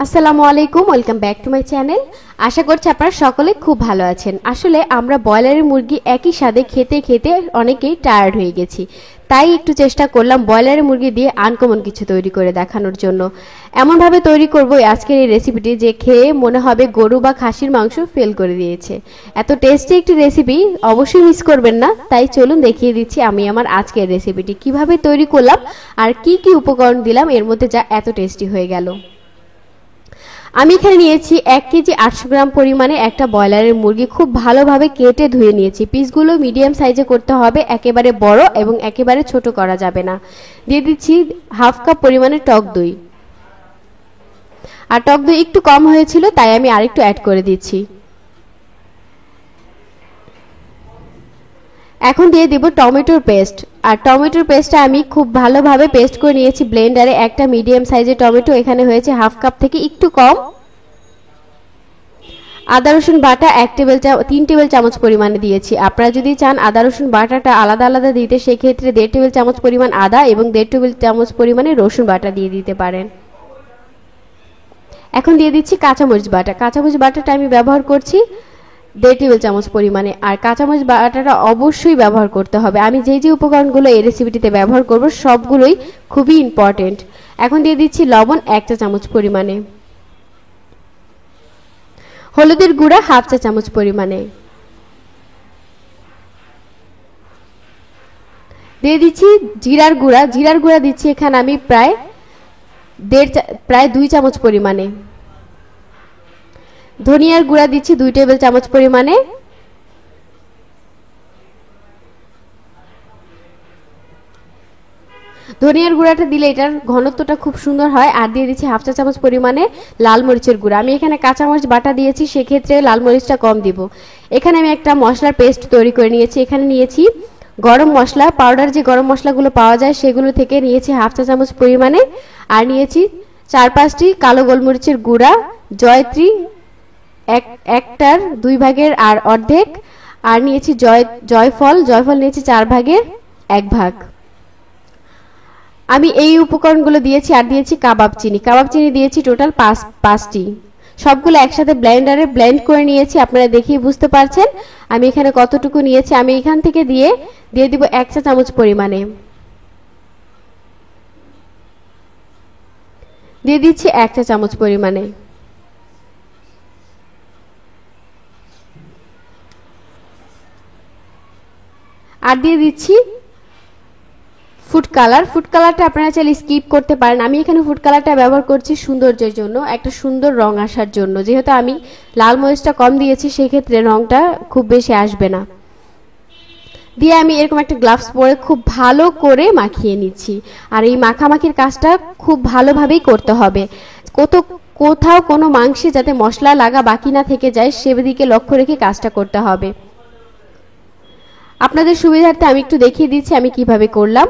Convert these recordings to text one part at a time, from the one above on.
আসসালামু আলাইকুম, welcome back to my channel. আশা করছি আপনারা সকলে খুব ভালো আছেন। আসলে আমরা ব্রয়লারের মুরগি একই সাথে খেতে খেতে অনেকেই টায়ার্ড হয়ে গেছি, তাই একটু চেষ্টা করলাম ব্রয়লারের মুরগি দিয়ে আনকমন কিছু তৈরি করে দেখানোর জন্য। এমনভাবে তৈরি করব আজকের এই রেসিপিটি যে খেয়ে মনে হবে গরু বা খাসির মাংস ফেল করে দিয়েছে। এত টেস্টি একটি রেসিপি, অবশ্যই মিস করবেন না। তাই চলুন দেখিয়ে দিচ্ছি আমি আমার আজকের রেসিপিটি কিভাবে তৈরি করলাম আর কি কি উপকরণ দিলাম এর মধ্যে যা এত টেস্টি হয়ে গেল। আমি এখানে নিয়েছি 1 কেজি 800 গ্রাম পরিমাণে একটা ব্রয়লারের মুরগি। খুব ভালোভাবে কেটে ধুয়ে নিয়েছি। পিসগুলো মিডিয়াম সাইজে করতে হবে, একেবারে বড় এবং একেবারে ছোট করা যাবে না। দিয়ে দিচ্ছি হাফ কাপ পরিমাণে টক দই। আর টক দই একটু কম হয়েছিল, তাই আমি আরেকটু অ্যাড করে দিচ্ছি। এখন দিয়ে দেব টমেটোর পেস্ট। আর টমেটোর পেস্টটা আমি খুব ভালোভাবে পেস্ট করে নিয়েছি ব্লেন্ডারে। একটা মিডিয়াম সাইজের টমেটো এখানে হয়েছে হাফ কাপ থেকে একটু কম। আদা রসুন বাটা 3 টেবিল চামচ পরিমাণে দিয়েছি। আপনারা যদি চান আদা রসুন বাটাটা আলাদা আলাদা দিতে, সেক্ষেত্রে 1.5 টেবিল চামচ পরিমাণ আদা এবং 1.5 টেবিল চামচ পরিমাণে রসুন বাটা দিয়ে দিতে পারেন। এখন দিয়ে দিচ্ছি কাঁচামরিচ বাটা। কাঁচামরিচ বাটাটা আমি ব্যবহার করছি 1.5 টেবিল চামচ পরিমাণে। আর কাঁচামরিচ বাটাটা অবশ্যই ব্যবহার করতে হবে। আমি যে যে উপকরণগুলো এই রেসিপিটিতে ব্যবহার করব সবগুলোই খুবই ইম্পর্টেন্ট। এখন দিয়ে দিচ্ছি লবণ 1 চা চামচ পরিমাণে, হলুদের গুঁড়া হাফ চা চামচ পরিমাণে, দিয়ে দিচ্ছি জিরার গুঁড়া। জিরার গুঁড়া দিচ্ছি এখানে আমি প্রায় 2 চামচ পরিমাণে। ধনিয়ার গুঁড়া দিচ্ছি 2 টেবিল চামচ পরিমাণে। ধনিয়ার গুঁড়াটা দিলে এটার ঘনত্বটা খুব সুন্দর হয়। আর দিয়ে দিচ্ছি হাফ চা চামচ পরিমাণে লাল মরিচের গুঁড়া। আমি এখানে কাঁচামরিচ বাটা দিয়েছি, সেক্ষেত্রে লাল মরিচটা কম দিব। এখানে আমি একটা মশলার পেস্ট তৈরি করে নিয়েছি। এখানে নিয়েছি গরম মশলা পাউডার, যে গরম মশলাগুলো পাওয়া যায় সেগুলো থেকে নিয়েছি হাফ চা চামচ পরিমাণে। আর নিয়েছি 4-5টি কালো গোলমরিচের গুঁড়া, জয়ত্রী একটার 2 ভাগের আর অর্ধেক। আর নিয়েছি জয়ফল নিয়েছি 4 ভাগের 1 ভাগ। আমি এই উপকরণগুলো দিয়েছি। আর দিয়েছি কাবাব চিনি দিয়েছি টোটাল 5টি। সবগুলো একসাথে ব্লেন্ডারে ব্লেন্ড করে নিয়েছি। আপনারা দেখেই বুঝতে পারছেন আমি এখানে কতটুকু নিয়েছি। আমি এখান থেকে দিয়ে দিব 1 চা চামচ পরিমাণে। দিয়ে দিচ্ছি 1 চা চামচ পরিমাণে। আর দিয়ে দিচ্ছি ফুড কালারটা আপনারা চাইলে স্কিপ করতে পারেন। আমি এখানে ফুড কালারটা ব্যবহার করছি সৌন্দর্যের জন্য, একটা সুন্দর রং আসার জন্য। যেহেতু আমি লাল মরিচটা কম দিয়েছি, সেক্ষেত্রে রংটা খুব বেশি আসবে না। দিয়ে আমি এরকম একটা গ্লাভস পরে খুব ভালো করে মাখিয়ে নিচ্ছি। আর এই মাখামাখির কাজটা খুব ভালোভাবেই করতে হবে। কোথাও কোনো মাংসে যাতে মশলা লাগা বাকি না থেকে যায়, সেদিকে লক্ষ্য রেখে কাজটা করতে হবে। আপনাদের সুবিধার্থে আমি একটু দেখিয়ে দিচ্ছি আমি কিভাবে করলাম।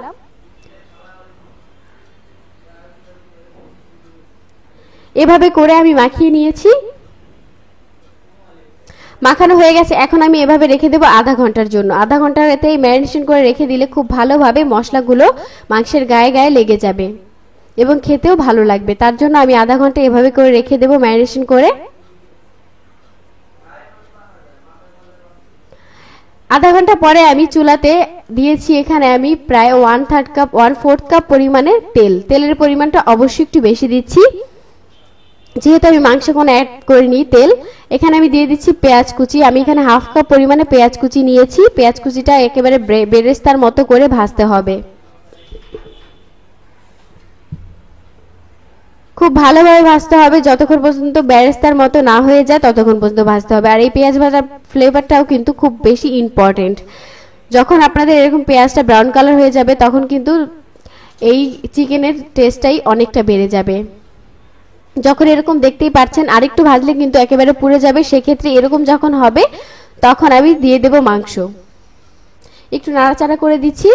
এভাবে করে আমি মাখিয়ে নিয়েছি। মাখানো হয়ে গেছে। এখন আমি এভাবে রেখে দেবো আধা ঘন্টার জন্য। আধা ঘন্টাতে ম্যারিনেশন করে রেখে দিলে খুব ভালোভাবে মশলাগুলো মাংসের গায়ে গায়ে লেগে যাবে এবং খেতেও ভালো লাগবে। তার জন্য আমি আধা ঘন্টা এভাবে করে রেখে দেবো ম্যারিনেশন করে। আধা ঘন্টা পরে আমি চুলাতে দিয়েছি এখানে আমি প্রায় 1/4 কাপ পরিমাণে তেলের পরিমাণটা অবশ্যই একটু বেশি দিচ্ছি, যেহেতু আমি মাংস কোনো অ্যাড করিনি তেল। এখানে আমি দিয়ে দিচ্ছি পেঁয়াজ কুচি। আমি এখানে হাফ কাপ পরিমাণে পেঁয়াজ কুচি নিয়েছি। পেঁয়াজ কুচিটা একেবারে বেরেস্তার মতো করে ভাজতে হবে। খুব ভালোভাবে ভাজতে হবে, যতক্ষণ পর্যন্ত বেরেস্তার মতো না হয়ে যায় ততক্ষণ পর্যন্ত ভাজতে হবে। আর এই পেঁয়াজ ভাজার ফ্লেভারটাও কিন্তু খুব বেশি ইম্পর্টেন্ট। যখন আপনাদের এরকম পেঁয়াজটা ব্রাউন কালার হয়ে যাবে, তখন কিন্তু এই চিকেনের টেস্টটাই অনেকটা বেড়ে যাবে। যখন এরকম দেখতেই পাচ্ছেন, আরেকটু ভাজলে কিন্তু একেবারে পুড়ে যাবে। সেক্ষেত্রে এরকম যখন হবে তখন আমি দিয়ে দেব মাংস। একটু নাড়াচাড়া করে দিচ্ছি।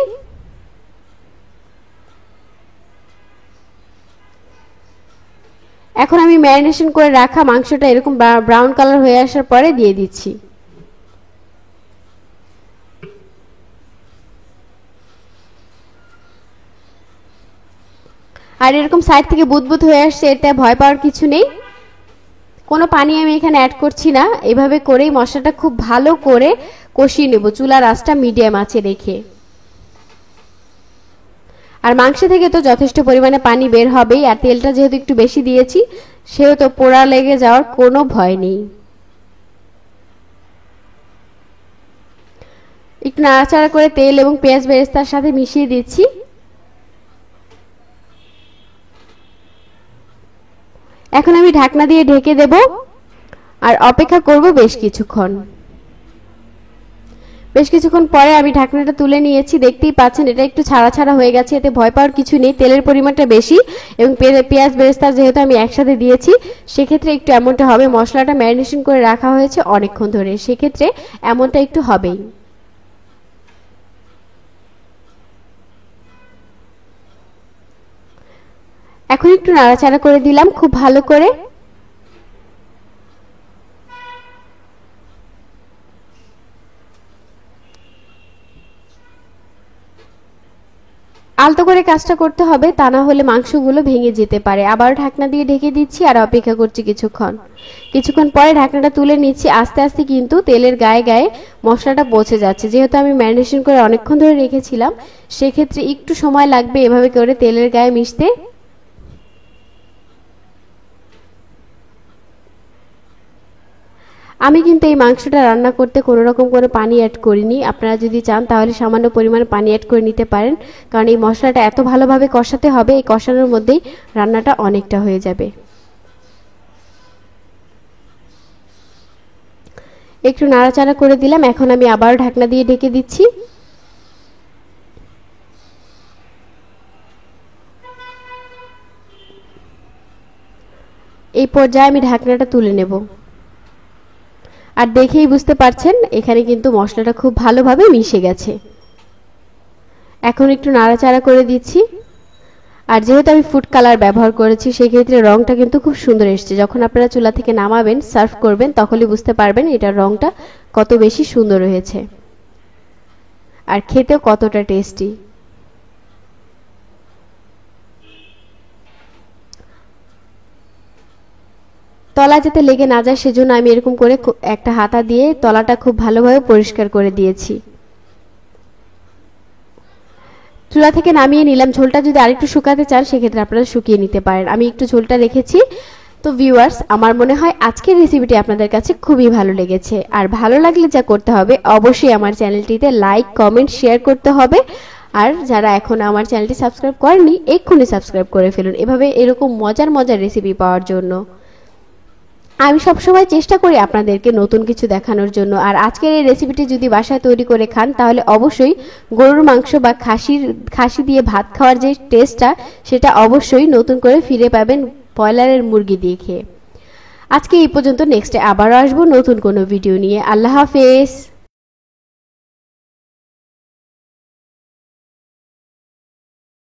এখন আমি ম্যারিনেশন করে রাখা মাংসটা এরকম ব্রাউন কালার হয়ে আসার পরে দিয়ে দিচ্ছি। আর এরকম সাইড থেকে বুদবুদ হয়ে আসছে, এতে ভয় পাওয়ার কিছু নেই। কোনো পানি আমি এখানে অ্যাড করছি না, এভাবে করেই মশলাটা খুব ভালো করে কষিয়ে নেব চুলার আঁচটা মিডিয়াম আঁচে রেখে। আর মাংস থেকে তো যথেষ্ট পরিমাণে পানি বের হবেই, আর তেলটা যেহেতু একটু বেশি দিয়েছি সেহেতু পোড়া লেগে যাওয়ার কোনো ভয় নেই। একটু নাড়াচাড়া করে তেল এবং পেঁয়াজ বেরেস্তার সাথে মিশিয়ে দিচ্ছি। এখন আমি ঢাকনা দিয়ে ঢেকে দেব আর অপেক্ষা করব বেশ কিছুক্ষণ। বেশ কিছুক্ষণ পরে আমি ঢাকনাটা তুলে নিয়েছি, দেখতেই পাচ্ছেন এটা একটু ছাড়া ছাড়া হয়ে গেছে, এতে ভয় পাওয়ার কিছু নেই। তেলের পরিমাণটা বেশি এবং পেঁয়াজ বেরেস্তা যেহেতু আমি একসাথে দিয়েছি সেক্ষেত্রে একটু এমনটা হবে। মশলাটা ম্যারিনেশন করে রাখা হয়েছে অনেকক্ষণ ধরে, সেক্ষেত্রে এমনটা একটু হবেই। এখন একটু নাড়াচাড়া করে দিলাম খুব ভালো করে। আলতো করে কাজটা করতে হবে, তা না হলে মাংসগুলো ভেঙে যেতে পারে। আবার ঢাকনা দিয়ে ঢেকে দিচ্ছি আর অপেক্ষা করছি কিছুক্ষণ পরে ঢাকনাটা তুলে নিচ্ছি। আস্তে আস্তে কিন্তু তেলের গায়ে গায়ে মশলাটা পচে যাচ্ছে, যেহেতু আমি ম্যারিনেশন করে অনেকক্ষণ ধরে রেখেছিলাম সেক্ষেত্রে একটু সময় লাগবে এভাবে করে তেলের গায়ে মিশতে। আমি কিন্তু এই মাংসটা রান্না করতে কোনো রকম কোনো পানি অ্যাড করিনি, আপনারা যদি চান তাহলে সামান্য পরিমাণে পানি অ্যাড করে নিতে পারেন, কারণ এই মশলাটা এত ভালোভাবে কষাতে হবে, এই কষানোর মধ্যেই রান্নাটা অনেকটা হয়ে যাবে। একটু নাড়াচাড়া করে দিলাম, এখন আমি আবার ঢাকনা দিয়ে ঢেকে দিচ্ছি। এই পর্যায়ে আমি ঢাকনাটা তুলে নেব। আর দেখেই বুঝতে পারছেন এখানে কিন্তু মশলাটা খুব ভালোভাবে মিশে গেছে। এখন একটু নাড়াচাড়া করে দিচ্ছি। আর যেহেতু আমি ফুড কালার ব্যবহার করেছি সেক্ষেত্রে রংটা কিন্তু খুব সুন্দর এসেছে। যখন আপনারা চুলা থেকে নামাবেন সার্ভ করবেন তখনই বুঝতে পারবেন এটার রংটা কত বেশি সুন্দর হয়েছে আর খেতেও কতটা টেস্টি। তলা যাতে লেগে না যায় সেজন্য আমি এরকম করে একটা হাতা দিয়ে তলাটা খুব ভালোভাবে পরিষ্কার করে দিয়েছি। চুলা থেকে নামিয়ে নিলাম। ঝোলটা যদি আরেকটু শুকাতে চান সেক্ষেত্রে আপনারা শুকিয়ে নিতে পারেন, আমি একটু ঝোলটা রেখেছি। তো ভিউয়ার্স, আমার মনে হয় আজকের রেসিপিটি আপনাদের কাছে খুবই ভালো লেগেছে। আর ভালো লাগলে যা করতে হবে অবশ্যই আমার চ্যানেলটিতে লাইক কমেন্ট শেয়ার করতে হবে। আর যারা এখন আমার চ্যানেলটি সাবস্ক্রাইব করেননি এক্ষুনি সাবস্ক্রাইব করে ফেলুন এভাবে এরকম মজার মজার রেসিপি পাওয়ার জন্য। আমি সবসময় চেষ্টা করি আপনাদেরকে নতুন কিছু দেখানোর জন্য। আর আজকের এই রেসিপিটি যদি বাসায় তৈরি করে খান তাহলে অবশ্যই গরুর মাংস বা খাসি দিয়ে ভাত খাওয়ার যে টেস্টটা সেটা অবশ্যই নতুন করে ফিরে পাবেন ব্রয়লারের মুরগি দিয়ে খেয়ে। আজকে এই পর্যন্ত, নেক্সটে আবারও আসবো নতুন কোনো ভিডিও নিয়ে। আল্লাহ হাফেজ।